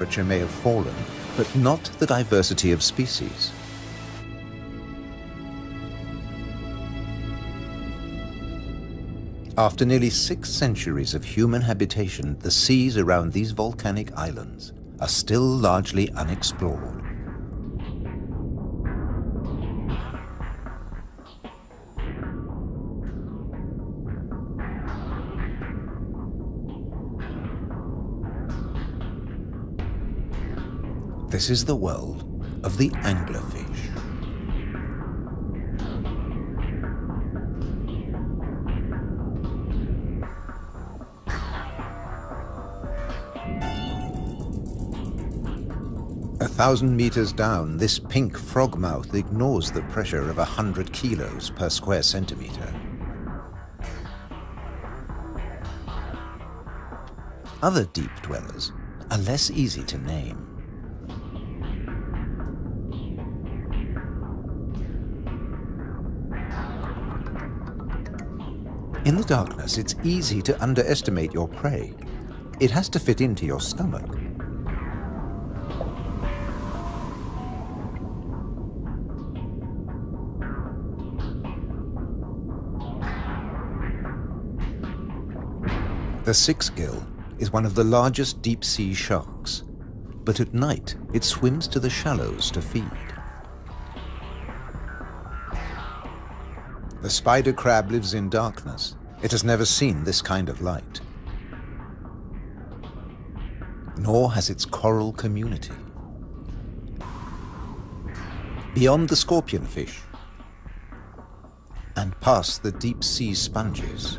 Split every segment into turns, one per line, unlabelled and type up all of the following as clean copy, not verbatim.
temperature may have fallen, but not the diversity of species. After nearly 6 centuries of human habitation, the seas around these volcanic islands are still largely unexplored. This is the world of the anglerfish. A 1,000 meters down, this pink frogmouth ignores the pressure of 100 kilos per square centimeter. Other deep dwellers are less easy to name. In the darkness, it's easy to underestimate your prey. It has to fit into your stomach. The six-gill is one of the largest deep-sea sharks, but at night it swims to the shallows to feed. The spider crab lives in darkness. It has never seen this kind of light. Nor has its coral community. Beyond the scorpionfish and past the deep-sea sponges,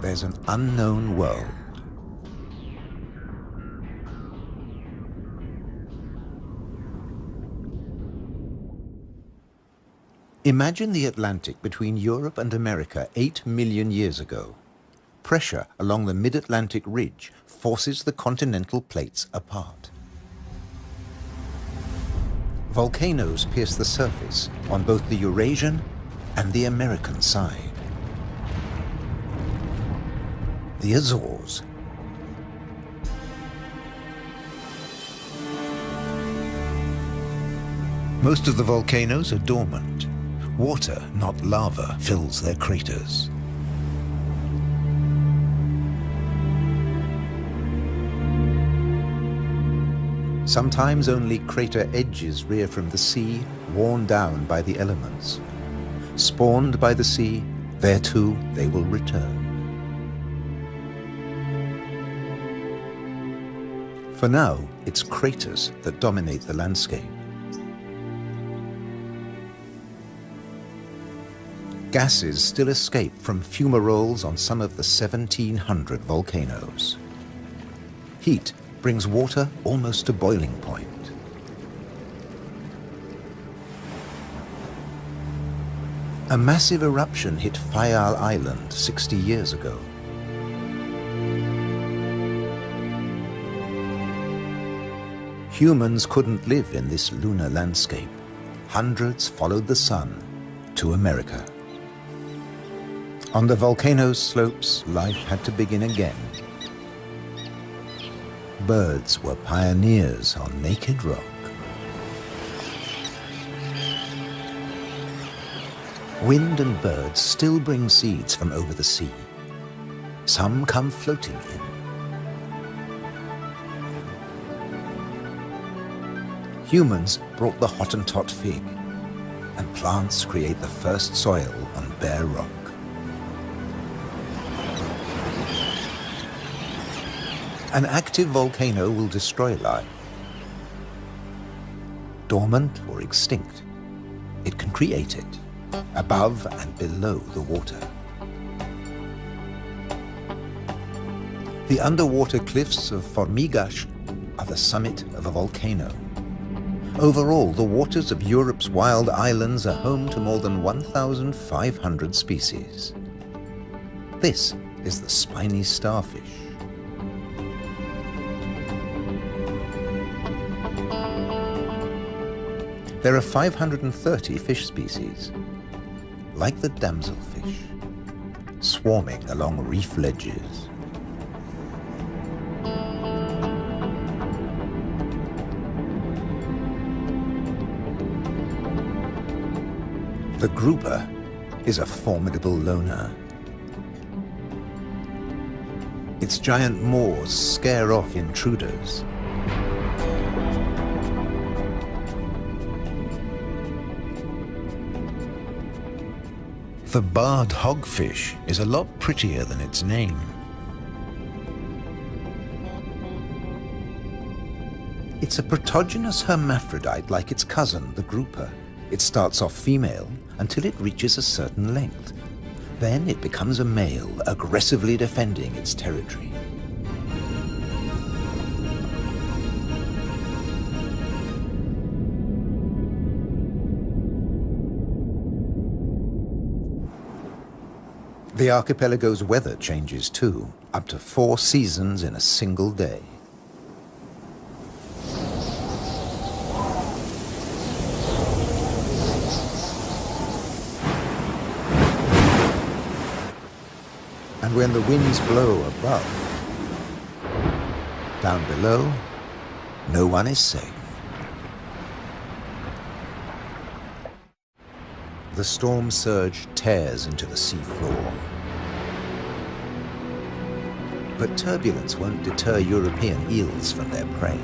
there's an unknown world. Imagine the Atlantic between Europe and America 8 million years ago. Pressure along the mid-Atlantic ridge forces the continental plates apart. Volcanoes pierce the surface on both the Eurasian and the American side. The Azores. Most of the volcanoes are dormant. Water, not lava, fills their craters. Sometimes only crater edges rear from the sea, worn down by the elements. Spawned by the sea, thereto they will return. For now, it's craters that dominate the landscape. Gases still escape from fumaroles on some of the 1,700 volcanoes. Heat brings water almost to boiling point. A massive eruption hit Fayal Island 60 years ago. Humans couldn't live in this lunar landscape. Hundreds followed the sun to America. On the volcano's slopes, life had to begin again. Birds were pioneers on naked rock. Wind and birds still bring seeds from over the sea. Some come floating in. Humans brought the Hottentot fig, and plants create the first soil on bare rock. An active volcano will destroy life. Dormant or extinct, it can create it, above and below the water. The underwater cliffs of Formigas are the summit of a volcano. Overall, the waters of Europe's wild islands are home to more than 1,500 species. This is the spiny starfish. There are 530 fish species, like the damselfish, swarming along reef ledges. The grouper is a formidable loner. Its giant maws scare off intruders. The barred hogfish is a lot prettier than its name. It's a protogynous hermaphrodite like its cousin, the grouper. It starts off female until it reaches a certain length. Then it becomes a male, aggressively defending its territory. The archipelago's weather changes too, up to 4 seasons in a single day. And when the winds blow above, down below, no one is safe. The storm surge tears into the sea floor. But turbulence won't deter European eels from their prey.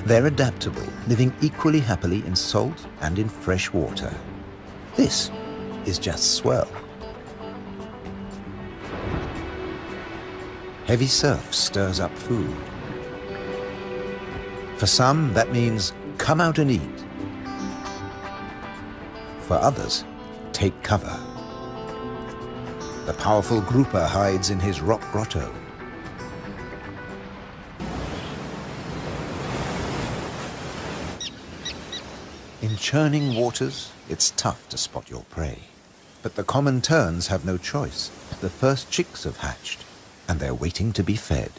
They're adaptable, living equally happily in salt and in fresh water. This is just swell. Heavy surf stirs up food. For some, that means come out and eat. For others, take cover. The powerful grouper hides in his rock grotto. In churning waters, it's tough to spot your prey. But the common terns have no choice. The first chicks have hatched, and they're waiting to be fed.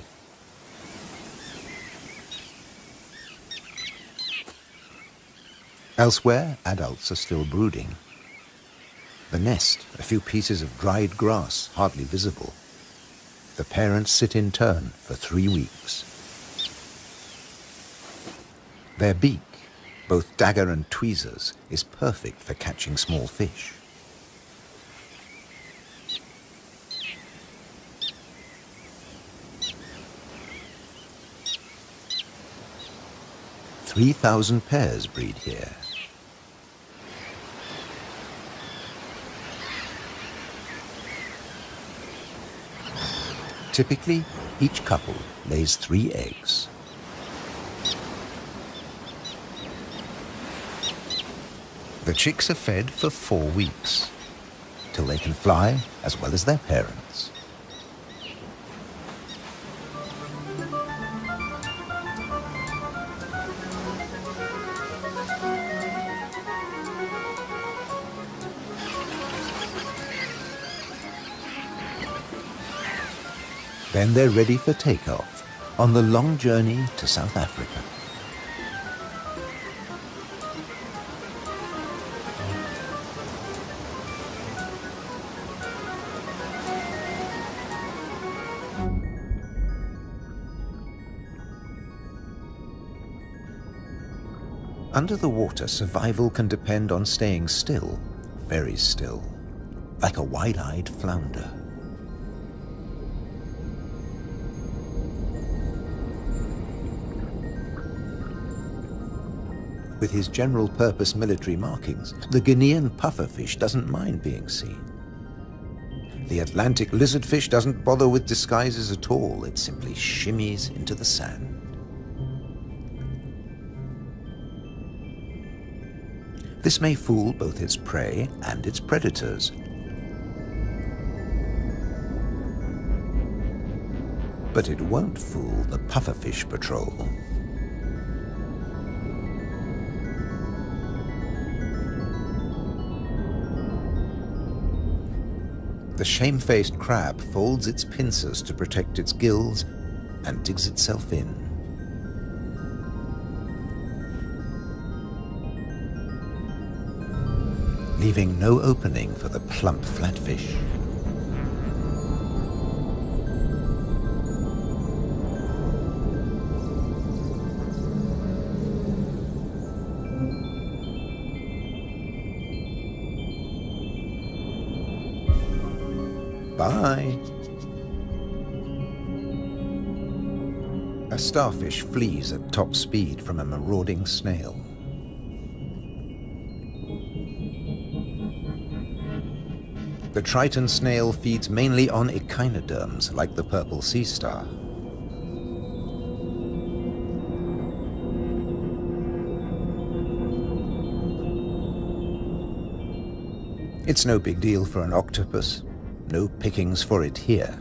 Elsewhere, adults are still brooding. The nest, a few pieces of dried grass, hardly visible. The parents sit in turn for 3 weeks. Their beak, both dagger and tweezers, is perfect for catching small fish. "3,000 pairs breed here. Typically, each couple lays 3 eggs. The chicks are fed for 4 weeks, till they can fly as well as their parents. Then they're ready for takeoff on the long journey to South Africa. Under the water, survival can depend on staying still, very still, like a wide-eyed flounder. With his general-purpose military markings, the Guinean pufferfish doesn't mind being seen. The Atlantic lizardfish doesn't bother with disguises at all. It simply shimmies into the sand. This may fool both its prey and its predators. But it won't fool the pufferfish patrol. The shamefaced crab folds its pincers to protect its gills and digs itself in. Leaving no opening for the plump flatfish. Bye. A starfish flees at top speed from a marauding snail. The Triton snail feeds mainly on echinoderms like the purple sea star. It's no big deal for an octopus. No pickings for it here.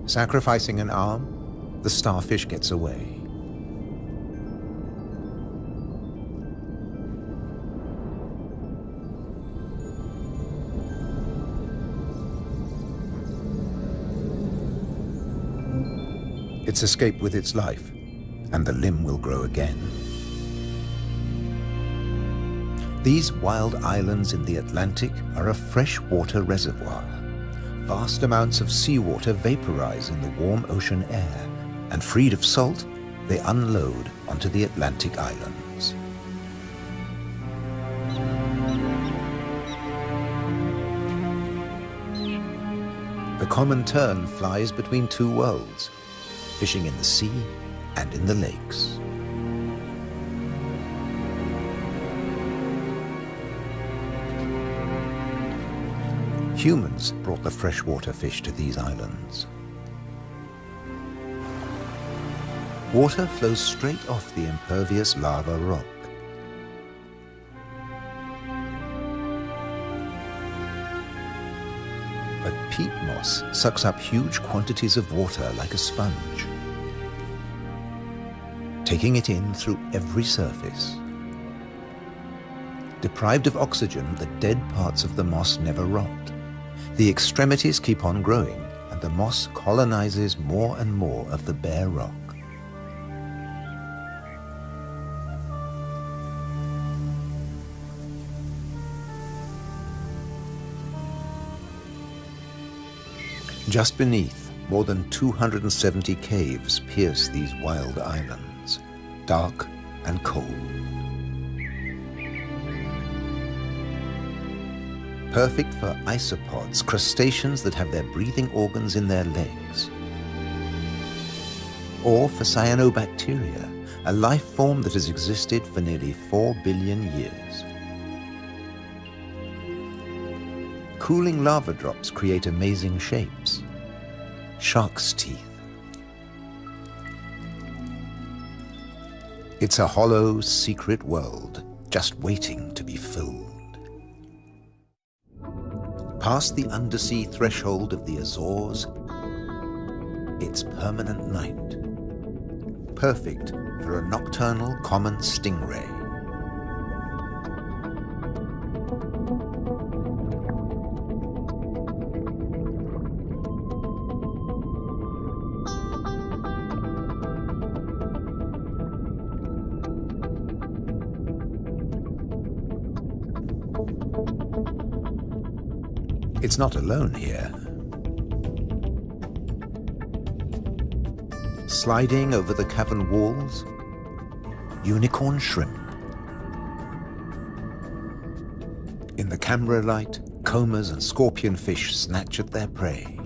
Sacrificing an arm, the starfish gets away. It's escaped with its life, and the limb will grow again. These wild islands in the Atlantic are a freshwater reservoir. Vast amounts of seawater vaporize in the warm ocean air, and freed of salt, they unload onto the Atlantic islands. The common tern flies between two worlds, fishing in the sea and in the lakes. Humans brought the freshwater fish to these islands. Water flows straight off the impervious lava rock. But peat moss sucks up huge quantities of water like a sponge, taking it in through every surface. Deprived of oxygen, the dead parts of the moss never rot. The extremities keep on growing, and the moss colonizes more and more of the bare rock. Just beneath, more than 270 caves pierce these wild islands, dark and cold. Perfect for isopods, crustaceans that have their breathing organs in their legs. Or for cyanobacteria, a life form that has existed for nearly 4 billion years. Cooling lava drops create amazing shapes. Shark's teeth. It's a hollow, secret world, just waiting to be filled. Past the undersea threshold of the Azores, it's permanent night. Perfect for a nocturnal common stingray. It's not alone here. Sliding over the cavern walls, unicorn shrimp. In the camera light, combers and scorpionfish snatch at their prey.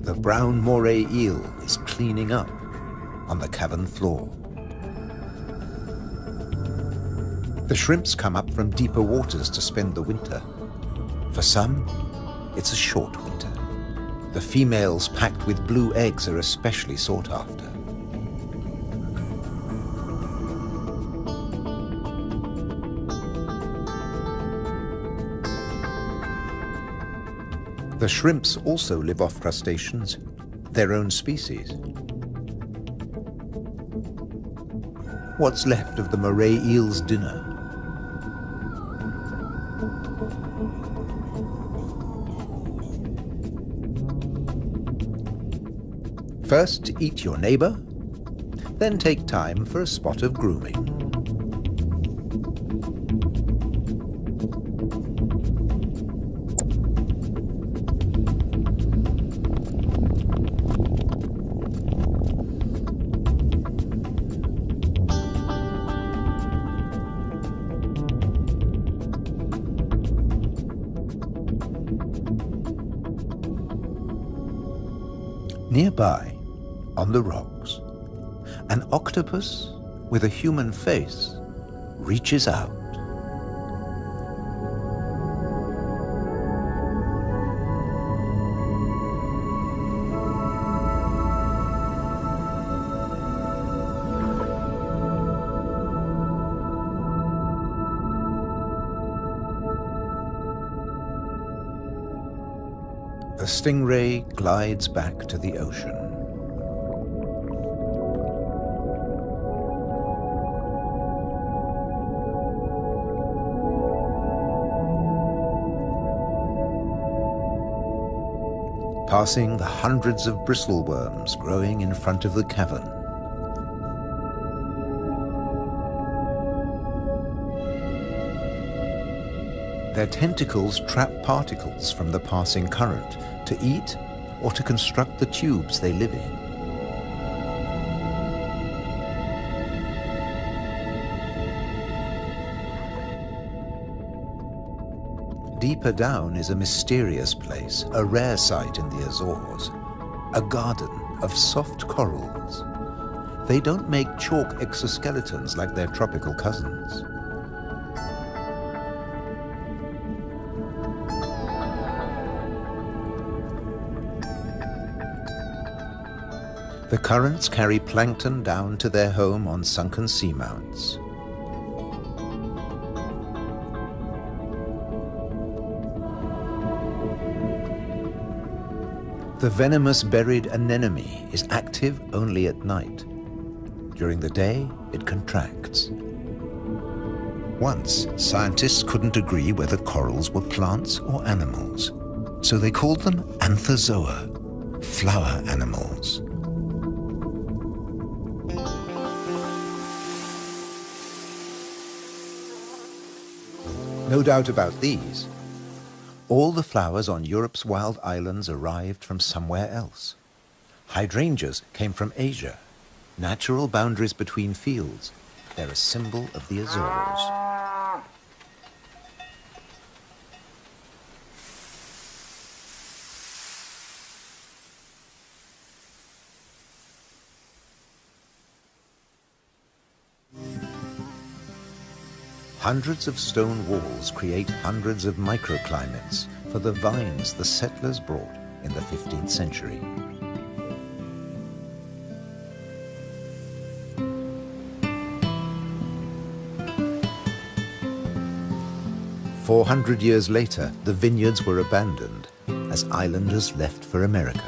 The brown moray eel is cleaning up on the cavern floor. The shrimps come up from deeper waters to spend the winter. For some, it's a short winter. The females packed with blue eggs are especially sought after. The shrimps also live off crustaceans, their own species. What's left of the moray eel's dinner? First, eat your neighbor, then take time for a spot of grooming. Nearby, on the rocks, an octopus with a human face reaches out. The stingray glides back to the ocean. Passing the hundreds of bristleworms growing in front of the cavern. Their tentacles trap particles from the passing current to eat or to construct the tubes they live in. Deeper down is a mysterious place, a rare sight in the Azores, a garden of soft corals. They don't make chalk exoskeletons like their tropical cousins. The currents carry plankton down to their home on sunken seamounts. The venomous buried anemone is active only at night. During the day, it contracts. Once, scientists couldn't agree whether corals were plants or animals, so they called them anthozoa, flower animals. No doubt about these. All the flowers on Europe's wild islands arrived from somewhere else. Hydrangeas came from Asia. Natural boundaries between fields. They're a symbol of the Azores. Hundreds of stone walls create hundreds of microclimates for the vines the settlers brought in the 15th century. "400 years later, the vineyards were abandoned as islanders left for America.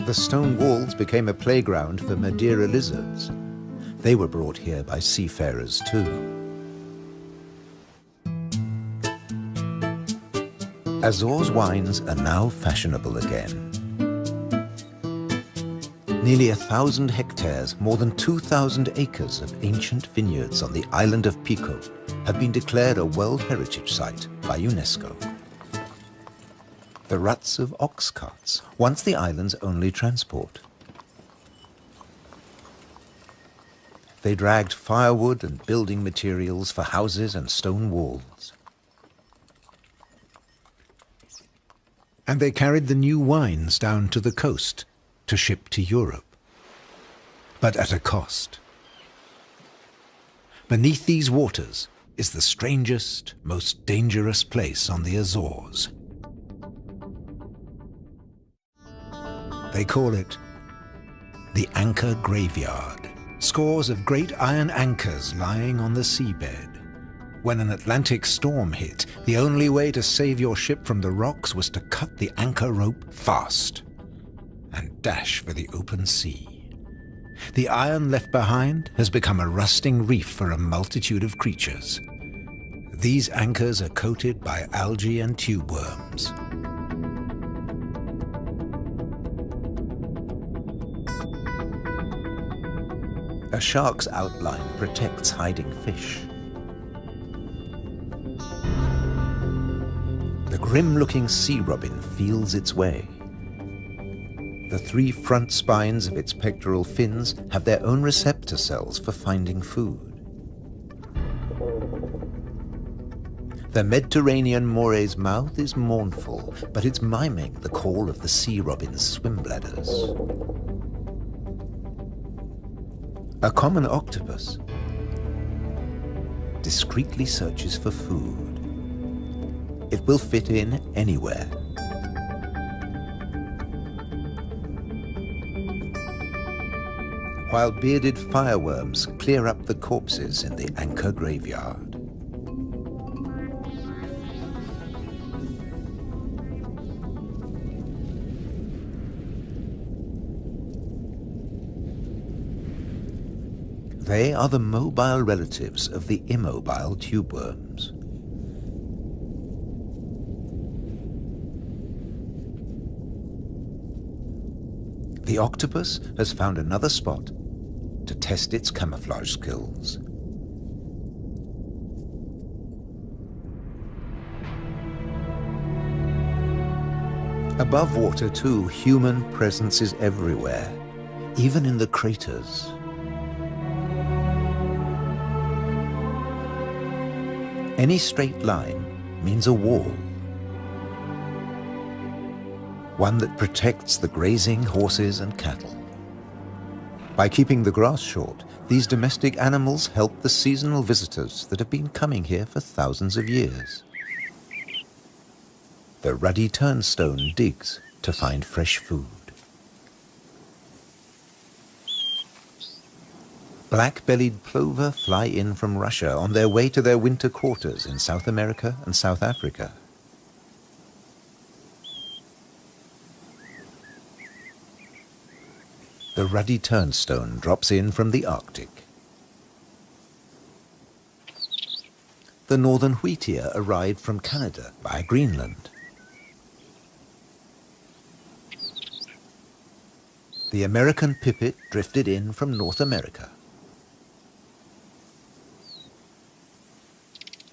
The stone walls became a playground for Madeira lizards. They were brought here by seafarers too. Azores wines are now fashionable again. Nearly 1,000 hectares, more than 2,000 acres of ancient vineyards on the island of Pico have been declared a World Heritage Site by UNESCO. The ruts of ox carts, once the island's only transport. They dragged firewood and building materials for houses and stone walls. And they carried the new wines down to the coast to ship to Europe. But at a cost. Beneath these waters is the strangest, most dangerous place on the Azores. They call it the Anchor Graveyard. Scores of great iron anchors lying on the seabed. When an Atlantic storm hit, the only way to save your ship from the rocks was to cut the anchor rope fast and dash for the open sea. The iron left behind has become a rusting reef for a multitude of creatures. These anchors are coated by algae and tube worms. A shark's outline protects hiding fish. The grim-looking sea robin feels its way. The 3 front spines of its pectoral fins have their own receptor cells for finding food. The Mediterranean more's mouth is mournful, but it's miming the call of the sea robin's swim bladders. A common octopus discreetly searches for food. It will fit in anywhere. While bearded fireworms clear up the corpses in the anchor graveyard. They are the mobile relatives of the immobile tube worms. The octopus has found another spot to test its camouflage skills. Above water too, human presence is everywhere, even in the craters. Any straight line means a wall. One that protects the grazing horses and cattle. By keeping the grass short, these domestic animals help the seasonal visitors that have been coming here for thousands of years. The ruddy turnstone digs to find fresh food. Black-bellied plover fly in from Russia on their way to their winter quarters in South America and South Africa. The ruddy turnstone drops in from the Arctic. The northern wheatear arrived from Canada via Greenland. The American pipit drifted in from North America.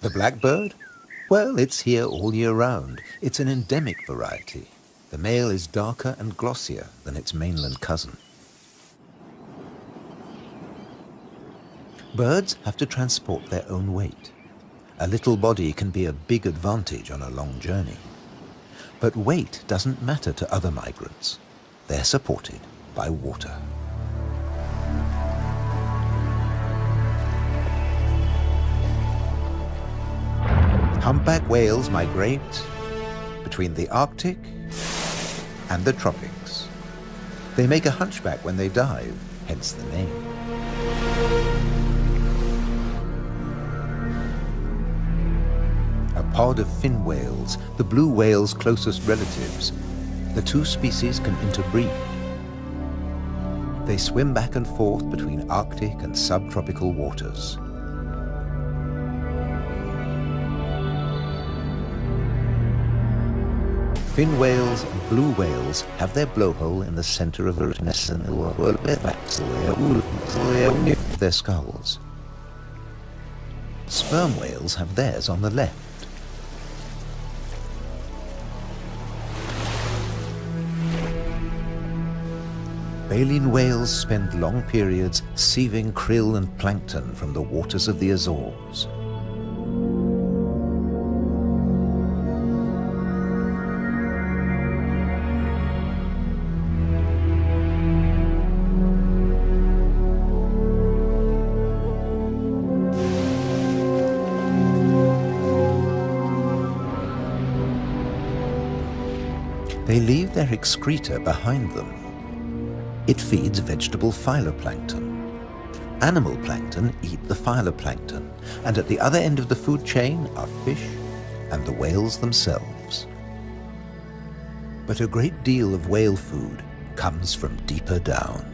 The blackbird? Well, it's here all year round. It's an endemic variety. The male is darker and glossier than its mainland cousin. Birds have to transport their own weight. A little body can be a big advantage on a long journey. But weight doesn't matter to other migrants. They're supported by water. Humpback whales migrate between the Arctic and the tropics. They make a hunchback when they dive, hence the name. A pod of fin whales, the blue whale's closest relatives. The two species can interbreed. They swim back and forth between Arctic and subtropical waters. Fin whales and blue whales have their blowhole in the center of their skulls. Sperm whales have theirs on the left. Baleen whales spend long periods sieving krill and plankton from the waters of the Azores. They leave their excreta behind them. It feeds vegetable phytoplankton. Animal plankton eat the phytoplankton, and at the other end of the food chain are fish and the whales themselves. But a great deal of whale food comes from deeper down.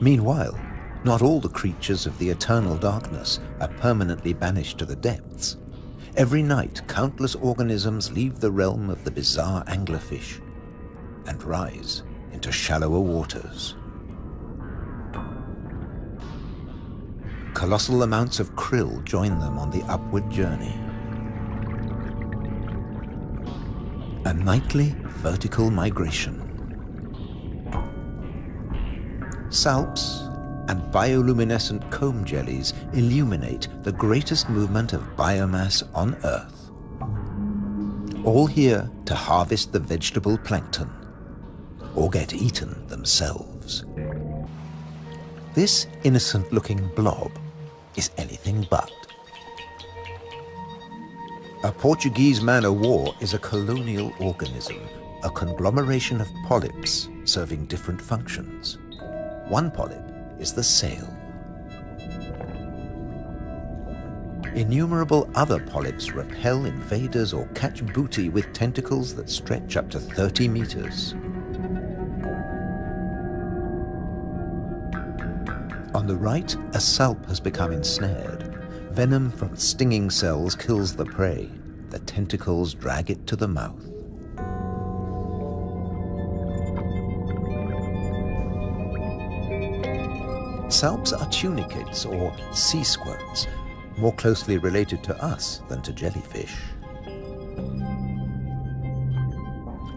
Meanwhile, not all the creatures of the eternal darkness are permanently banished to the depths. Every night, countless organisms leave the realm of the bizarre anglerfish and rise into shallower waters. colossal amounts of krill join them on the upward journey. A nightly vertical migration. Salps and bioluminescent comb jellies illuminate the greatest movement of biomass on Earth. All here to harvest the vegetable plankton, or get eaten themselves. This innocent-looking blob is anything but. A Portuguese man-o'-war is a colonial organism, a conglomeration of polyps serving different functions. One polyp is the sail. Innumerable other polyps repel invaders or catch booty with tentacles that stretch up to 30 meters. On the right, a salp has become ensnared. Venom from stinging cells kills the prey. The tentacles drag it to the mouth. Salps are tunicates or sea squirts, more closely related to us than to jellyfish.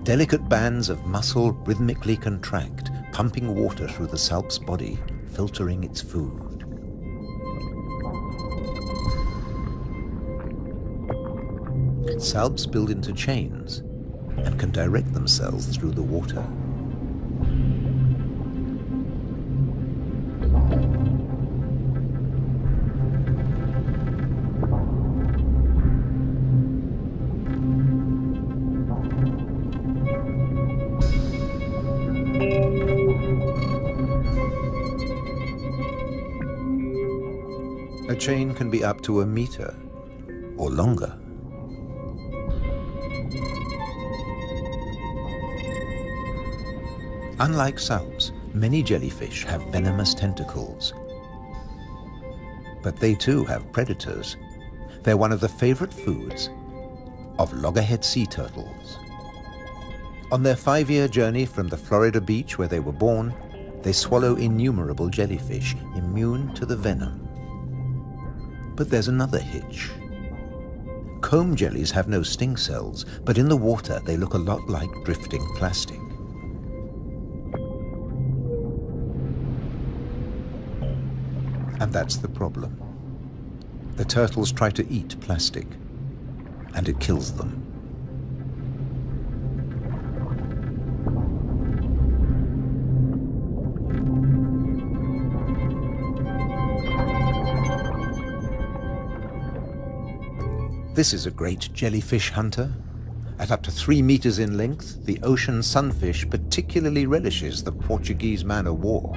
Delicate bands of muscle rhythmically contract, pumping water through the salp's body, filtering its food. Salps build into chains and can direct themselves through the water. A chain can be up to a meter or longer. Unlike salps, many jellyfish have venomous tentacles. But they too have predators. They're one of the favorite foods of loggerhead sea turtles. On their 5-year journey from the Florida beach where they were born, they swallow innumerable jellyfish immune to the venom. But there's another hitch. Comb jellies have no sting cells, but in the water they look a lot like drifting plastic. And that's the problem. The turtles try to eat plastic, and it kills them. This is a great jellyfish hunter. At up to 3 meters in length, the ocean sunfish particularly relishes the Portuguese man-o'-war.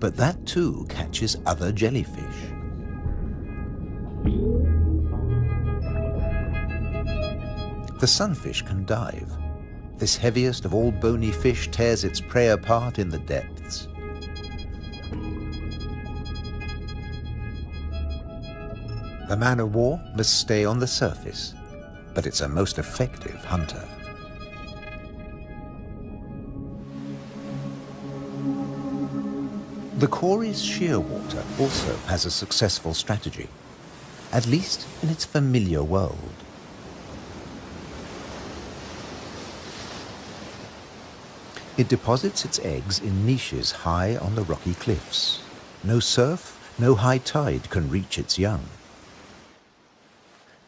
But that too catches other jellyfish. The sunfish can dive. This heaviest of all bony fish tears its prey apart in the depths. The man-o'-war must stay on the surface, but it's a most effective hunter. The Cory's shearwater also has a successful strategy, at least in its familiar world. It deposits its eggs in niches high on the rocky cliffs. No surf, no high tide can reach its young.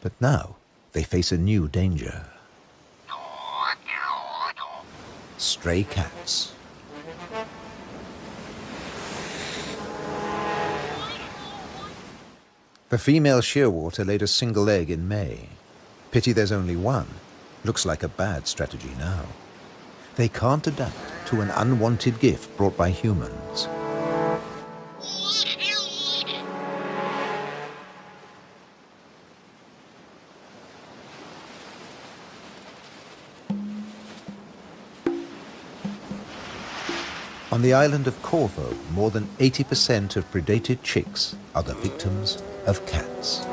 But now they face a new danger. Stray cats. The female shearwater laid a single egg in May. Pity there's only one. Looks like a bad strategy now. They can't adapt to an unwanted gift brought by humans. On the island of Corvo, more than 80% of predated chicks are the victims of cats.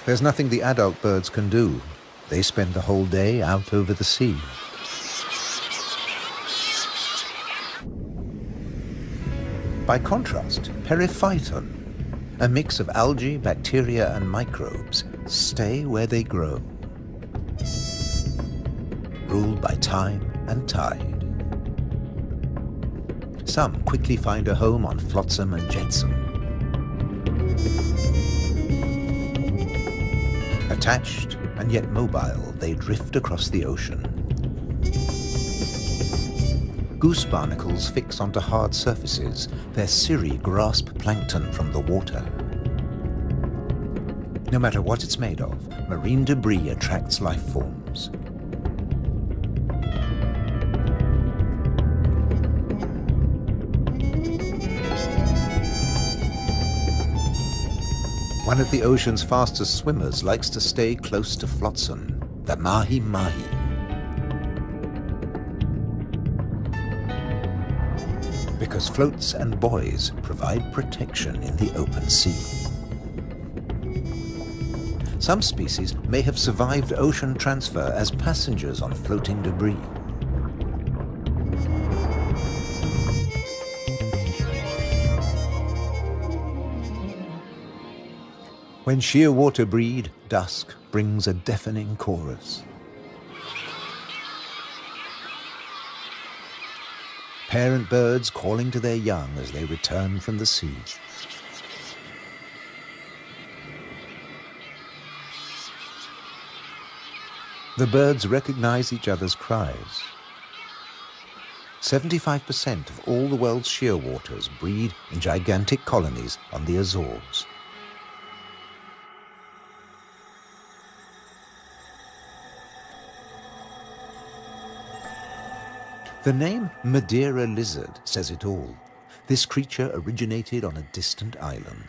There's nothing the adult birds can do. They spend the whole day out over the sea. By contrast, periphyton, a mix of algae, bacteria, and microbes, stay where they grow, ruled by time and tide. Some quickly find a home on flotsam and jetsam. Attached and yet mobile, they drift across the ocean. Goose barnacles fix onto hard surfaces. Their cirri grasp plankton from the water. No matter what it's made of, marine debris attracts life forms. One of the ocean's fastest swimmers likes to stay close to flotsam, the mahi-mahi. Because floats and buoys provide protection in the open sea. Some species may have survived ocean transfer as passengers on floating debris. When shearwater breed, dusk brings a deafening chorus. Parent birds calling to their young as they return from the sea. The birds recognize each other's cries. 75% of all the world's shearwaters breed in gigantic colonies on the Azores. The name Madeira lizard says it all. This creature originated on a distant island.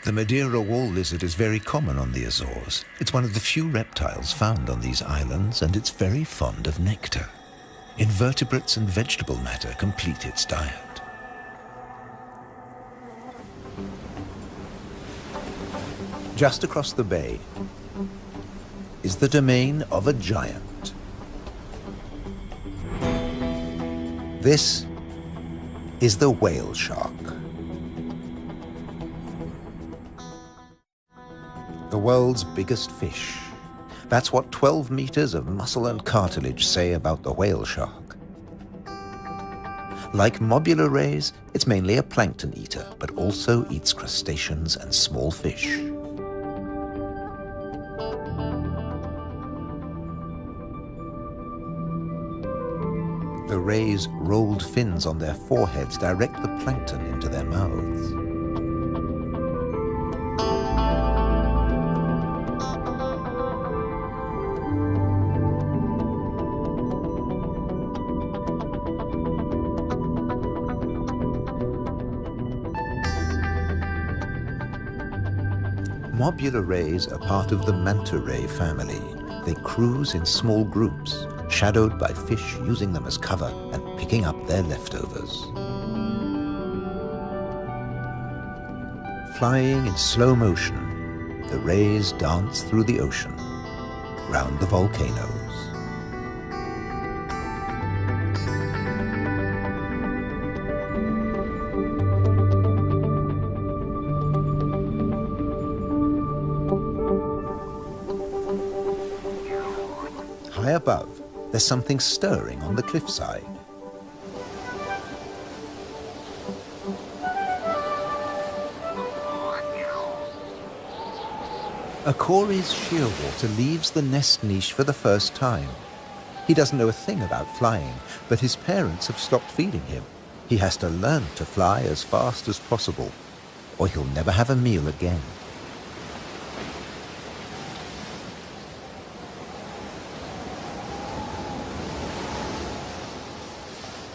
The Madeira wall lizard is very common on the Azores. It's one of the few reptiles found on these islands, and it's very fond of nectar. Invertebrates and vegetable matter complete its diet. Just across the bay is the domain of a giant. This is the whale shark. The world's biggest fish. That's what 12 meters of muscle and cartilage say about the whale shark. Like mobula rays, it's mainly a plankton eater, but also eats crustaceans and small fish. The rays' rolled fins on their foreheads direct the plankton into their mouths. Mobula rays are part of the manta ray family. They cruise in small groups, shadowed by fish using them as cover and picking up their leftovers. Flying in slow motion, the rays dance through the ocean, round the volcanoes. High above, there's something stirring on the cliffside. A Cory's shearwater leaves the nest niche for the first time. He doesn't know a thing about flying, but his parents have stopped feeding him. He has to learn to fly as fast as possible, or he'll never have a meal again.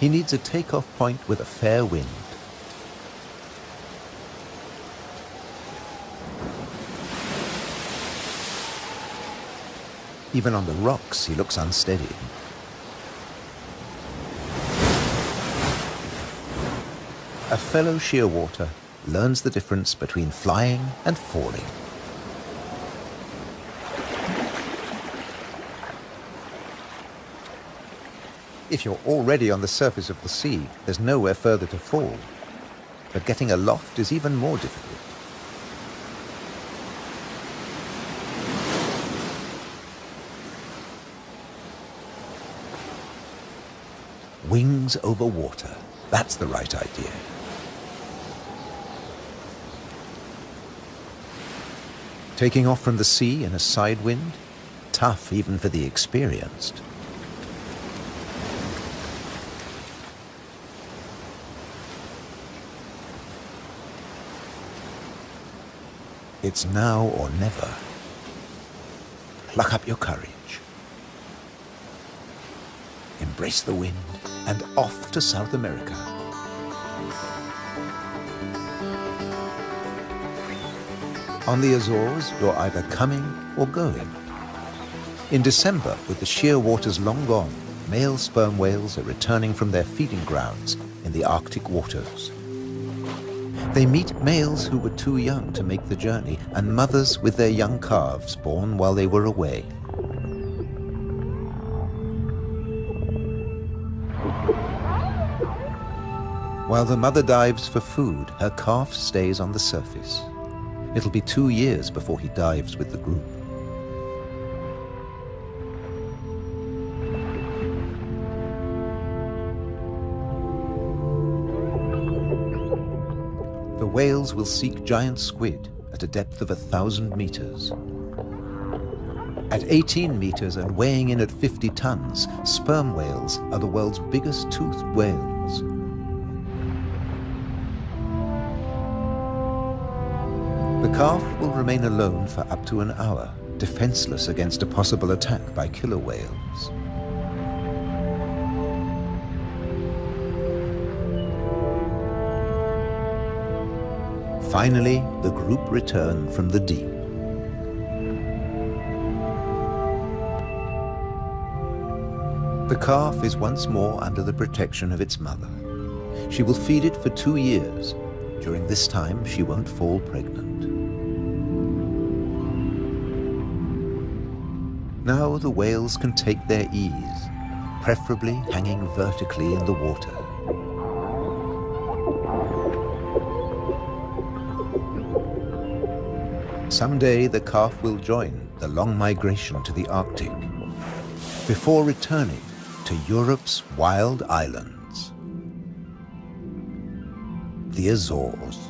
He needs a takeoff point with a fair wind. Even on the rocks, he looks unsteady. A fellow shearwater learns the difference between flying and falling. If you're already on the surface of the sea, there's nowhere further to fall. But getting aloft is even more difficult. Wings over water. That's the right idea. Taking off from the sea in a side wind? Tough even for the experienced. It's now or never. Pluck up your courage. Embrace the wind and off to South America. On the Azores, you're either coming or going. In December, with the sheer waters long gone, male sperm whales are returning from their feeding grounds in the Arctic waters. They meet males who were too young to make the journey and mothers with their young calves born while they were away. While the mother dives for food, her calf stays on the surface. It'll be 2 years before he dives with the group. The whales will seek giant squid at a depth of 1,000 meters. At 18 meters and weighing in at 50 tons, sperm whales are the world's biggest toothed whales. The calf will remain alone for up to an hour, defenseless against a possible attack by killer whales. Finally, the group return from the deep. The calf is once more under the protection of its mother. She will feed it for 2 years. During this time, she won't fall pregnant. Now the whales can take their ease, preferably hanging vertically in the water. Someday the calf will join the long migration to the Arctic, before returning to Europe's wild islands, the Azores.